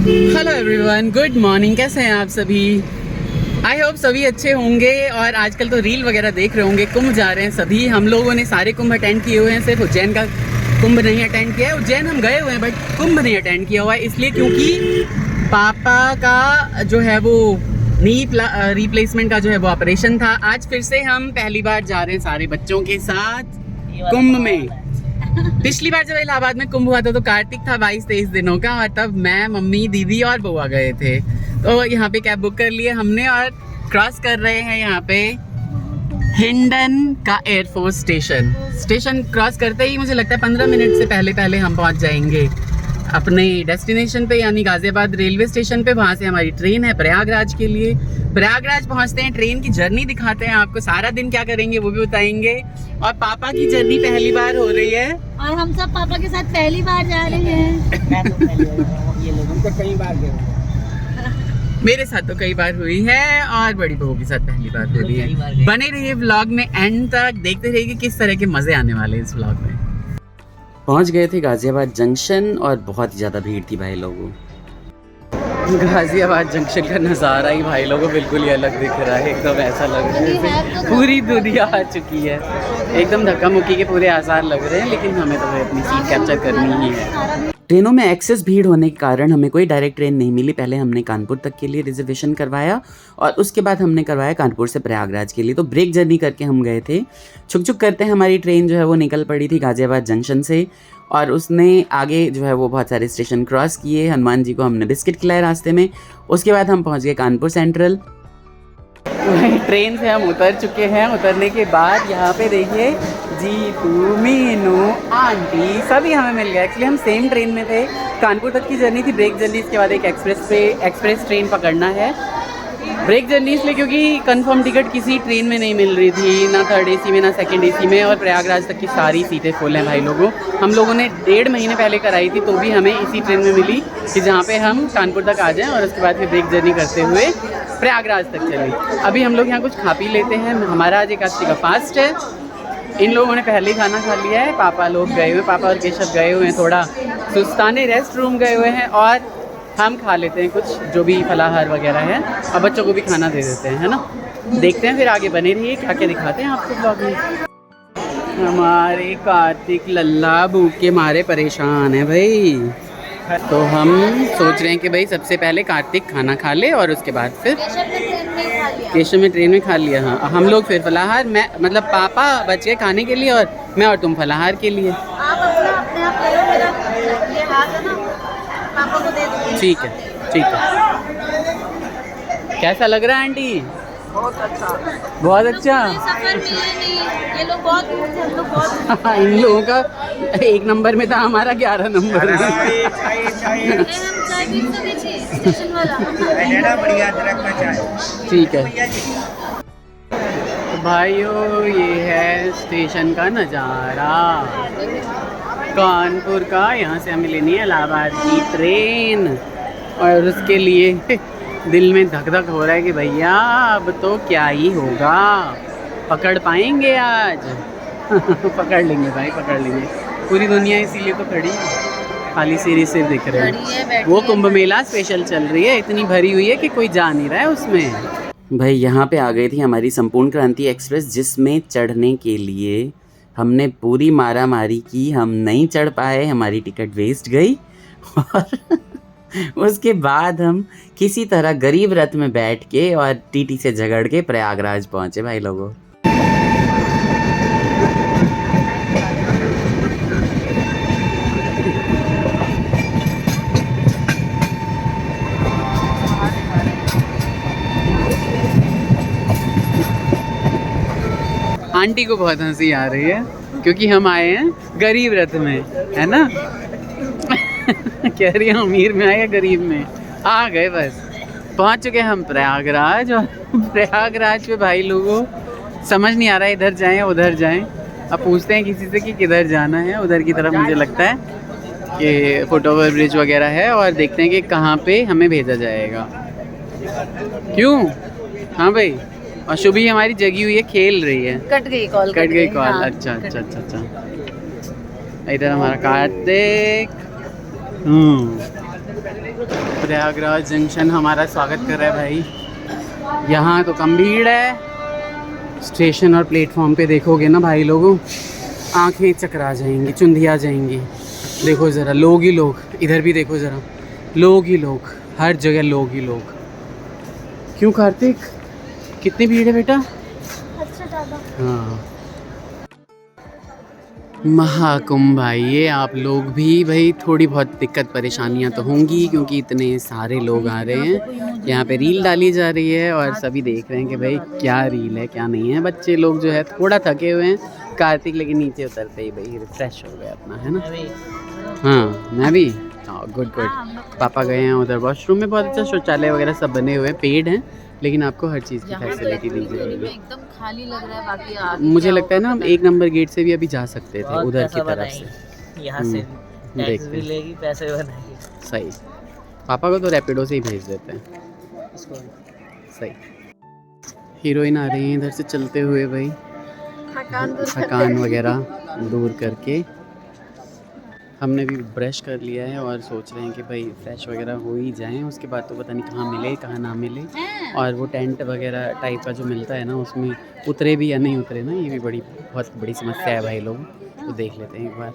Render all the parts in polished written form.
Hello everyone, good morning. कैसे हैं आप सभी? आई होप सभी अच्छे होंगे। और आजकल तो रील वगैरह देख रहे होंगे, कुंभ जा रहे हैं सभी। हम लोगों ने सारे कुंभ अटेंड किए हुए हैं, सिर्फ उज्जैन का कुंभ नहीं अटेंड किया है। उज्जैन हम गए हुए हैं बट कुंभ नहीं अटेंड किया हुआ है, इसलिए क्योंकि पापा का जो है वो नी रिप्लेसमेंट का जो है वो ऑपरेशन था। आज फिर से हम पहली बार जा रहे हैं सारे बच्चों के साथ कुंभ में। पिछली बार जब इलाहाबाद में कुंभ हुआ था तो कार्तिक था 22-23 दिनों का, और तब मैं, मम्मी, दीदी और बुआ गए थे। तो यहाँ पे कैब बुक कर लिए हमने और क्रॉस कर रहे हैं यहाँ पे हिंडन का एयरफोर्स स्टेशन क्रॉस करते ही मुझे लगता है 15 मिनट से पहले हम पहुँच जाएंगे अपने डेस्टिनेशन पे, यानी गाजियाबाद रेलवे स्टेशन पे। वहाँ से हमारी ट्रेन है प्रयागराज के लिए। प्रयागराज पहुँचते हैं, ट्रेन की जर्नी दिखाते हैं आपको, सारा दिन क्या करेंगे वो भी बताएंगे। और पापा की जर्नी पहली बार हो रही है और हम सब पापा के साथ पहली बार जा रहे हैं। मैं तो पहले ये लोग हम तो कई बार गए। मेरे साथ तो कई बार हुई है और बड़ी बहू के साथ पहली बार हो रही है। बने रहिए व्लॉग में एंड तक, देखते रहिए कि किस तरह के मजे आने वाले हैं इस व्लॉग में। पहुंच गए थे गाजियाबाद जंक्शन और बहुत ही ज़्यादा भीड़ थी भाई लोगों। गाजियाबाद जंक्शन का नज़ारा ही भाई लोगों बिल्कुल ही अलग दिख रहा है। एकदम ऐसा लग रहा है जैसे पूरी दुनिया आ चुकी है। एकदम धक्का मुक्की के पूरे आसार लग रहे हैं, लेकिन हमें तो अपनी सीट कैप्चर करनी ही है। ट्रेनों में एक्सेस भीड़ होने के कारण हमें कोई डायरेक्ट ट्रेन नहीं मिली। पहले हमने कानपुर तक के लिए रिजर्वेशन करवाया और उसके बाद हमने करवाया कानपुर से प्रयागराज के लिए। तो ब्रेक जर्नी करके हम गए थे। छुक छुक करते हमारी ट्रेन जो है वो निकल पड़ी थी गाजियाबाद जंक्शन से, और उसने आगे जो है वो बहुत सारे स्टेशन क्रॉस किए। हनुमान जी को हमने बिस्किट खिलाए रास्ते में। उसके बाद हम पहुंच गए कानपुर सेंट्रल। ट्रेन से हम उतर चुके हैं। उतरने के बाद यहाँ पे देखिए जीतू, मीनू, आंटी सभी हमें मिल गए। एक्चुअली हम सेम ट्रेन में थे। कानपुर तक की जर्नी थी ब्रेक जर्नी, इसके बाद एक एक्सप्रेस ट्रेन पकड़ना है। ब्रेक जर्नी इसलिए क्योंकि कंफर्म टिकट किसी ट्रेन में नहीं मिल रही थी, ना थर्ड एसी में ना सेकंड एसी में, और प्रयागराज तक की सारी सीटें फुल हैं भाई लोगों। हम लोगों ने 1.5 महीने पहले कराई थी, तो भी हमें इसी ट्रेन में मिली कि जहाँ पे हम कानपुर तक आ जाएं और उसके बाद फिर ब्रेक जर्नी करते हुए प्रयागराज तक चले। अभी हम लोग यहाँ कुछ खा पी लेते हैं। हमारा आज एकादशी का फास्ट है। इन लोगों ने पहले ही खाना खा लिया है। पापा लोग गए हुए, पापा और केशव गए हुए हैं थोड़ा सुस्ताने, रेस्ट रूम गए हुए हैं, और हम खा लेते हैं कुछ जो भी फलाहार वगैरह है, और बच्चों को भी खाना दे देते हैं, है ना। देखते हैं फिर आगे बने रहिए, क्या क्या दिखाते हैं आपको ब्लॉग में। हमारे कार्तिक लल्ला भूख के मारे परेशान है भाई। तो हम सोच रहे हैं कि भाई सबसे पहले कार्तिक खाना खा ले और उसके बाद फिर केशव में ट्रेन में खा लिया। हाँ, हम लोग फिर फलाहार, मैं मतलब पापा बच गए खाने के लिए और मैं और तुम फलाहार के लिए। ठीक है, ठीक है। कैसा लग रहा है आंटी? बहुत अच्छा, बहुत अच्छा। सफर मिले नहीं, ये लोग बहुत दूर थे, हम लोग बहुत इन लोगों का 1 नंबर में था, हमारा 11 नंबर में। स्टेशन वाला ठीक है तो भाइयों, ये है स्टेशन का नज़ारा कानपुर का। यहाँ से हमें लेनी है इलाहाबाद की ट्रेन, और उसके लिए दिल में धक धक हो रहा है कि भैया अब तो क्या ही होगा, पकड़ पाएंगे आज। पकड़ लेंगे भाई, पकड़ लेंगे। पूरी दुनिया इसीलिए तो खड़ी है, खाली सीरीज से दिख रहे हैं। वो कुंभ मेला स्पेशल चल रही है, इतनी भरी हुई है कि कोई जा नहीं रहा है उसमें। भाई यहाँ पे आ गई थी हमारी संपूर्ण क्रांति एक्सप्रेस, जिसमें चढ़ने के लिए हमने पूरी मारा मारी की। हम नहीं चढ़ पाए, हमारी टिकट वेस्ट गई, और उसके बाद हम किसी तरह गरीब रथ में बैठ के और टीटी से झगड़ के प्रयागराज पहुंचे भाई लोगों। आंटी को बहुत हंसी आ रही है क्योंकि हम आए हैं गरीब रथ में, है ना। कह रही है अमीर में आए या गरीब में। आ गए, बस पहुंच चुके हम प्रयागराज। और प्रयागराज पे भाई लोगों समझ नहीं आ रहा है इधर जाएं या उधर जाएं। अब पूछते हैं किसी से कि किधर जाना है। उधर की तरफ मुझे लगता है कि फुट ओवर ब्रिज वगैरह है, और देखते हैं कि कहाँ पे हमें भेजा जाएगा। क्यों? हाँ भाई। और शुभी हमारी जगी हुई है, खेल रही है। कट गई कॉल। हाँ। अच्छा अच्छा अच्छा अच्छा। इधर हमारा कार्तिक। प्रयागराज जंक्शन हमारा स्वागत कर रहा है भाई। यहाँ तो कम भीड़ है। स्टेशन और प्लेटफॉर्म पे देखोगे ना भाई लोगों, आंखें चकरा जाएंगी, चुंधिया जाएंगी। देखो ज़रा लोग ही लोग, इधर भी देखो ज़रा, लोग ही लोग, हर जगह लोग ही लोग। क्यों कार्तिक, कितनी भीड़ है बेटा? हाँ, महाकुंभ आइए आप लोग भी भाई। थोड़ी बहुत दिक्कत परेशानियां तो होंगी क्योंकि इतने सारे लोग आ रहे हैं। यहाँ पे रील डाली जा रही है और सभी देख रहे हैं कि भाई क्या रील है क्या नहीं है। बच्चे लोग जो है थोड़ा थके हुए हैं, कार्तिक लेकिन नीचे उतरते ही भाई रिफ्रेश हो गया अपना, है ना? हाँ मैं भी। हाँ गुड गुड। पापा गए हैं उधर वॉशरूम में, बहुत अच्छा शौचालय वगैरह सब बने हुए हैं, पेड हैं, लेकिन आपको हर चीज़ की फैसिलिटी दी जाएगी। एकदम खाली लग रहा है, बाकी मुझे लगता है ना हम 1 नंबर गेट से भी अभी जा सकते थे उधर की तरफ से। यहाँ से टैक्स भी लेगी, पैसे बनाएगी। सही। पापा को तो रैपिडो से ही भेज देते हैं। सही। हीरोइन आ रही है इधर से चलते हुए भाई, थकान वगैरह दूर करके। हमने भी ब्रश कर लिया है और सोच रहे हैं कि भाई फ्रेश वगैरह हो ही जाएं, उसके बाद तो पता नहीं कहाँ मिले कहाँ ना मिले। और वो टेंट वगैरह टाइप का जो मिलता है ना, उसमें उतरे भी या नहीं उतरे ना, ये भी बहुत बड़ी समस्या है भाई लोग। तो देख लेते हैं एक बार।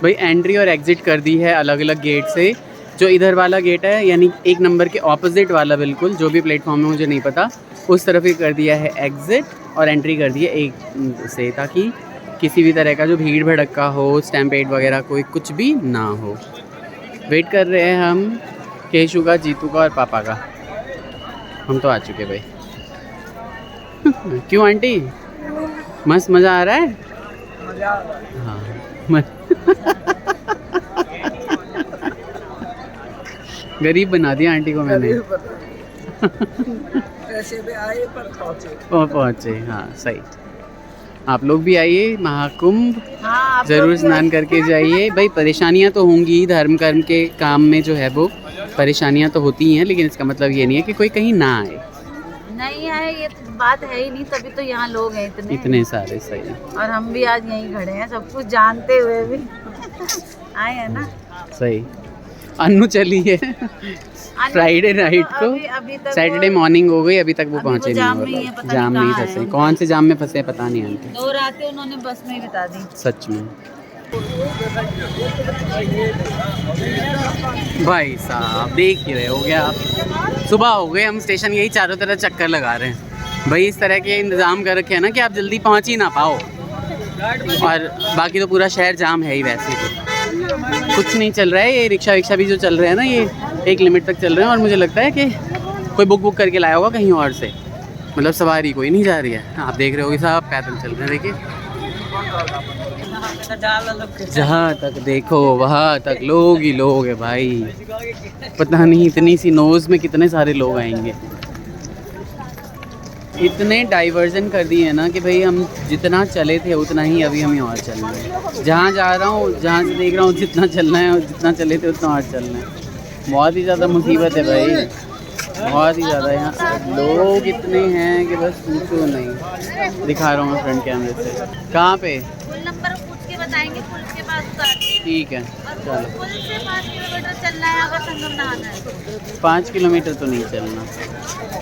भाई एंट्री और एग्ज़िट कर दी है अलग अलग गेट से। जो इधर वाला गेट है यानी 1 नंबर के ऑपोजिट वाला, बिल्कुल जो भी प्लेटफॉर्म है मुझे नहीं पता, उस तरफ ही कर दिया है एग्ज़िट, और एंट्री कर दी है 1 से, ताकि किसी भी तरह का जो भीड़ भड़क्का हो, स्टैम्पेड वगैरह कोई कुछ भी ना हो। वेट कर रहे हैं हम केशु का, जीतू का और पापा का। हम तो आ चुके भाई। क्यों आंटी, मस्त मज़ा आ रहा है? हाँ गरीब बना दिया आंटी को मैंने। पैसे भी आए पर पहुँचे। पहुँचे, हाँ सही। आप लोग भी आइए महाकुंभ, हाँ, ज़रूर स्नान करके जाइए। भाई परेशानियां तो होंगी, धर्म कर्म के काम में जो है वो परेशानियां तो होती हैं, लेकिन इसका मतलब ये नहीं है कि कोई कहीं ना आए। नहीं आए ये बात है ही नहीं, तभी तो यहाँ लोग हैं इतने सारे। सही। और हम भी आज यहीं खड़े हैं, सब कुछ जानते हुए भी आए हैं ना। सही। अन्नू चली है फ्राइडे नाइट को, अभी तक सैटरडे मॉर्निंग हो गई, अभी तक वो पहुँचे जाम नहीं। जाम नहीं फंसे, कौन से जाम में फंसे पता नहीं आंटी। 2 रातें उन्होंने बस में बिता दी सच में। भाई साहब देख ही रहे हो गया आप, सुबह हो गए, हम स्टेशन यही चारों तरफ चक्कर लगा रहे हैं। भाई इस तरह के इंतज़ाम कर रखे हैं ना कि आप जल्दी पहुंच ही ना पाओ, और बाकी तो पूरा शहर जाम है ही। वैसे तो कुछ नहीं चल रहा है, ये रिक्शा विक्शा भी जो चल रहे हैं ना, ये एक लिमिट तक चल रहे हैं, और मुझे लगता है कि कोई बुक करके लाया होगा कहीं और से, मतलब सवारी कोई नहीं जा रही है। आप देख रहे हो साहब पैदल चल रहे हैं, देखिए जहाँ तक देखो वहाँ तक लोग ही लोग है भाई। पता नहीं इतनी सी नोज़ में कितने सारे लोग आएंगे। इतने डाइवर्जन कर दिए हैं ना कि भाई हम जितना चले थे उतना ही अभी हम और चल रहे हैं। जहाँ जा रहा हूँ, जहाँ से देख रहा हूँ, जितना चलना है और जितना चले थे उतना और चलना है। बहुत ही ज़्यादा मुसीबत है भाई, बहुत ही ज़्यादा। यहाँ लोग इतने हैं कि बस पूछो नहीं। दिखा रहा हूँ मैं फ्रंट कैमरे से। कहाँ पे? पुल नंबर पूछ के बताएंगे, पुल के पास उतारते। ठीक है चलो। पुल से 5 किलोमीटर चलना है अगर संगम नहाना है तो। 5 किलोमीटर तो नहीं चलना,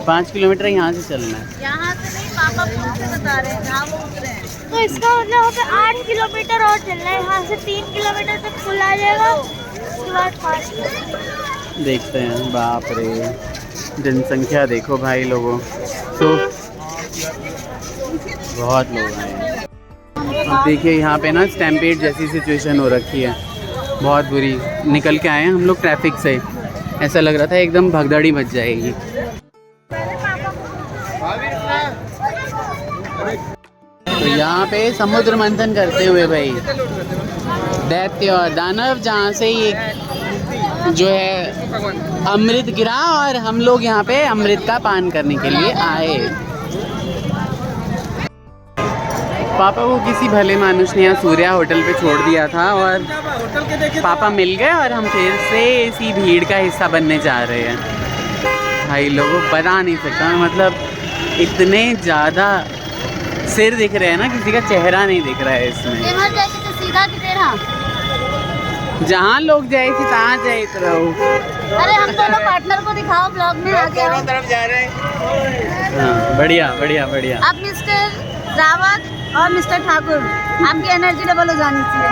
5 किलोमीटर यहाँ से चलना है। यहाँ से नहीं, पापा पुल से बता रहे हैं जहाँ वो उतरे हैं। तो इसका मतलब वहाँ पे 8 किलोमीटर और चलना है, यहाँ से 3 किलोमीटर तक पुल आ जाएगा, उसके बाद 5 किलोमीटर। देखते हैं। बाप रे, जनसंख्या देखो भाई लोगों, तो बहुत लोग आए हैं। अब देखिए यहाँ पे ना स्टैम्पेड जैसी सिचुएशन हो रखी है, बहुत बुरी। निकल के आए हैं हम लोग ट्रैफिक से, ऐसा लग रहा था एकदम भगदड़ी मच जाएगी। तो यहाँ पे समुद्र मंथन करते हुए भाई दैत्य और दानव, जहाँ से ये जो है अमृत गिरा, और हम लोग यहाँ पे अमृत का पान करने के लिए आए। पापा को किसी भले मानुष ने यहाँ सूर्या होटल पे छोड़ दिया था, और पापा मिल गए और हम फिर से इसी भीड़ का हिस्सा बनने जा रहे हैं। भाई लोगों बता नहीं सकता, मतलब इतने ज़्यादा सिर दिख रहे हैं ना, किसी का चेहरा नहीं दिख रहा है इसमें। सीधा की तेरा जहाँ लोग जाए थी तहाँ जाए रहो। अरे हम दोनों पार्टनर को दिखाओ ब्लॉग में आके आओ। तरफ जा रहे हैं। हाँ बढ़िया बढ़िया बढ़िया। अब मिस्टर रावत और मिस्टर ठाकुर, आपकी एनर्जी डबल हो जानी चाहिए।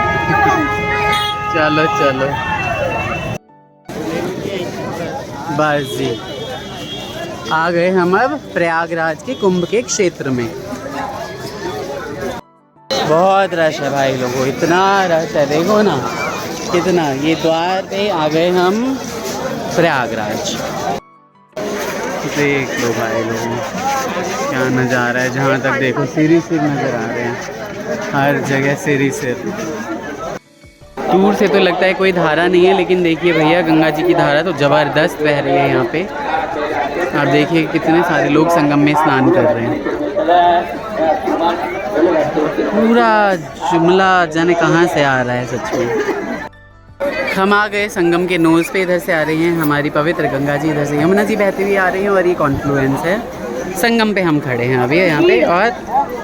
चलो चलो बस जी, आ गए हम अब प्रयागराज के कुंभ के क्षेत्र में। बहुत रश है भाई लोगों, इतना रश है, देखो ना कितना। ये द्वार पे आ गए हम प्रयागराज। देख लो भाई लोगों क्या नज़ारा है, जहाँ तक देखो सिर ही सिर नज़र आ रहे हैं, हर जगह सिर ही सिर। दूर से तो लगता है कोई धारा नहीं है, लेकिन देखिए भैया गंगा जी की धारा तो ज़बरदस्त बह रही है यहाँ पे। आप देखिए कितने सारे लोग संगम में स्नान कर रहे हैं। पूरा जुमला जाने कहाँ से आ रहा है सच में। हम आ गए संगम के नोज़ पे, इधर से आ रही हैं हमारी पवित्र गंगा जी, इधर से यमुना जी बहती हुई आ रही हैं और ये कॉन्फ्लुएंस है। संगम पे हम खड़े हैं अभी यहाँ पे, और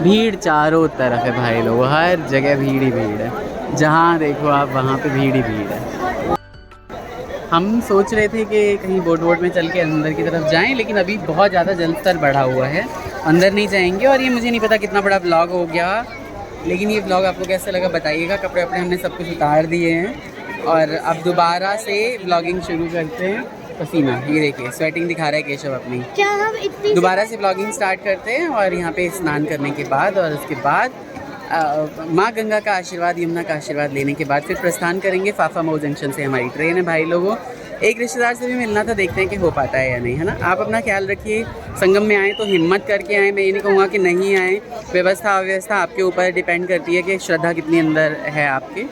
भीड़ चारों तरफ है भाई लोग, हर जगह भीड़ ही भीड़ है, जहाँ देखो आप वहाँ पे भीड़ ही भीड़ है। हम सोच रहे थे कि कहीं बोट में चल के अंदर की तरफ जाएं, लेकिन अभी बहुत ज़्यादा जल स्तर बढ़ा हुआ है, अंदर नहीं जाएंगे। और ये मुझे नहीं पता कितना बड़ा ब्लॉग हो गया, लेकिन ये ब्लॉग आपको कैसा लगा बताइएगा। कपड़े वपड़े हमने सब कुछ उतार दिए हैं और अब दोबारा से ब्लॉगिंग शुरू करते हैं। पसीना ये देखिए, स्वेटिंग दिखा रहा है केशव अपनी। क्या हम इतनी दोबारा से ब्लॉगिंग स्टार्ट करते हैं और यहाँ पे स्नान करने के बाद और उसके बाद माँ गंगा का आशीर्वाद, यमुना का आशीर्वाद लेने के बाद फिर प्रस्थान करेंगे। फाफा मऊ जंक्शन से हमारी ट्रेन है भाई लोगों। एक रिश्तेदार से भी मिलना था, देखते हैं कि हो पाता है या नहीं, है ना। आप अपना ख्याल रखिए, संगम में आएँ तो हिम्मत करके आएँ, मैं ये नहीं कहूँगा कि नहीं आएँ। व्यवस्था अव्यवस्था आपके ऊपर डिपेंड करती है कि श्रद्धा कितनी अंदर है आपके,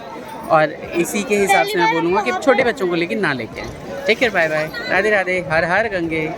और इसी के हिसाब से मैं बोलूँगा कि छोटे बच्चों को लेकिन ना लेके आएँ। Take care, bye bye, Radhe Radhe, हर हर गंगे।